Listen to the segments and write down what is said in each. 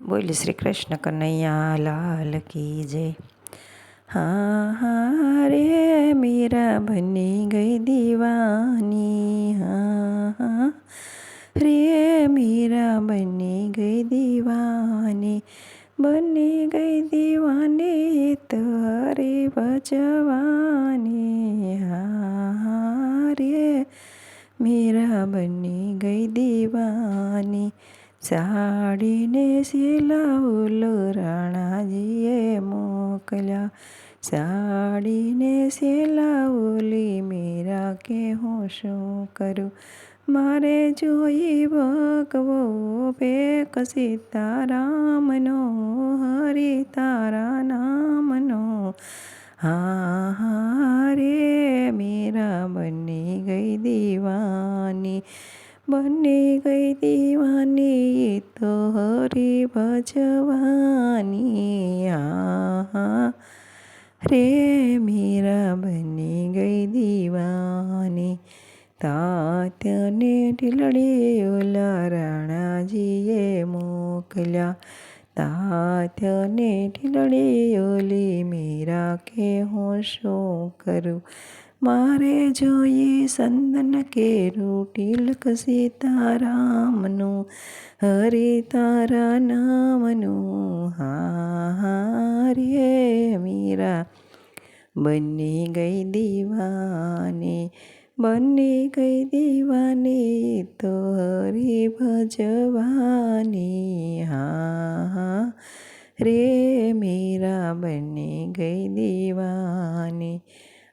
બોલ શ્રી કૃષ્ણ કનૈયા લાલ કી જય. હા હા રે મીરા બની ગઈ દીવાની. હા હા રે મીરા બની ગઈ દીવાની. બની ગઈ દીવાની તારી ભજવાની. હા હા રે મીરા બની ગઈ દીવાની. સાડીને સિલાઉલો રાણાજીએ મોકલ્યા. સાડીને સિલાઉલી મીરા કે હું શું કરું. મારે જોઈ ભગવો પેક સીતારામનો હરિ તારા નામનો. હા હા રે મીરા બની ગઈ દીવાની. બની ગઈ દીવાની તો હરિ ભજવાની. હા રે મીરા બની ગઈ દીવાની. તાત્યને ઢીલડી ઓલા રાણાજીએ મોકલ્યા. તાત્યને ઢીલડી ઓલી મીરા કે હું શું કરું. મારે જોઈએ સંદન કેરું તિલક સીતારામનું હરિ તારા નામનું. હા હા રે મીરા બની ગઈ દીવાની. બની ગઈ દીવાની તો હરિ ભજવાની. હા હા રે મીરા બની ગઈ દીવાની.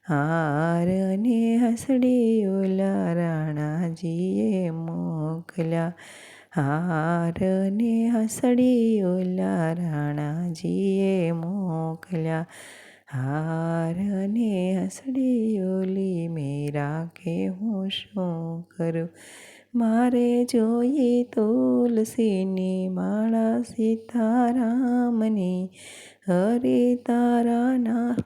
હારને હસડી ઓલા રાણાજીએ મોકલ્યા. હારને હસડી ઓલા રાણાજીએ મોકલ્યા. હારને હસડી ઓલી મીરા કે હું શું કરું. મારે જોઈએ તુલસીની માળા સીતારામની હરિ તારા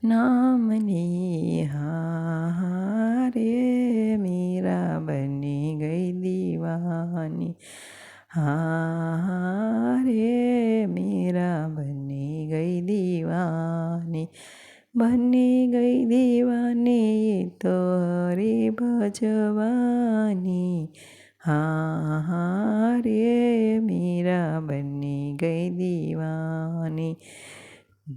નામની. હા હા રે મીરા બની ગઈ દીવાની. હા હા રે મીરા બની ગઈ દીવાની. બની ગઈ દીવાની તો હરિ ભજવાની. હા હા રે મીરા બની ગઈ દીવાની.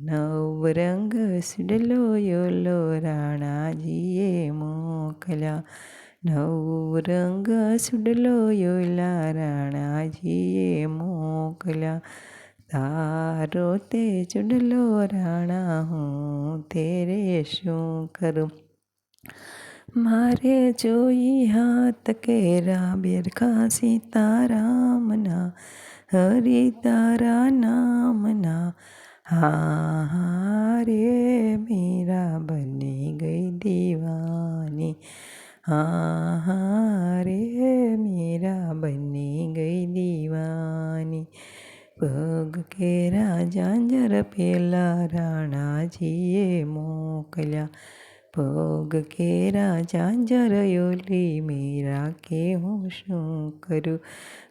નવરંગ સુડલો યોલો રાણાજીએ મોકલ્યા. નવરંગ સુડલો યોલા રાણાજીએ મોકલ્યા. તારો તે ચુડલો રાણા હું તેરે શું કરું. મારે જોઈ હાથ કેરા બેરખા સીતારામના હરિ તારા નામના. હા હા રે મીરા બની ગઈ દીવાની. હા હા રે મીરા બની ગઈ દીવાની. પગ કેરા ઝાંઝર પેલા રાણાજીએ મોકલ્યા. પગ કેરા ઝાંઝર ઓલી મીરા કે હું શું કરું.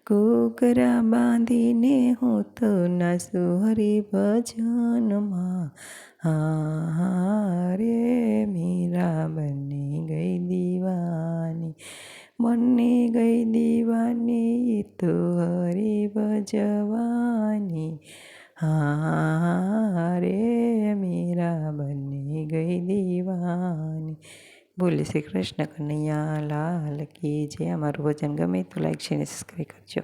ઘૂઘરા બાંધીને હું તો નાસું હરિ ભજનમાં. હા હા રે મીરા બની ગઈ દીવાની. બની ગઈ દીવાની તો હરિ ભજવાની. હા રે મીરા બની ગઈ દીવાની. બોલ શ્રી કૃષ્ણ કનૈયા લાલ કી જય. અમારું વચન ગમે તો લાઈક શેર અને સબસ્ક્રાઈબ કરજો.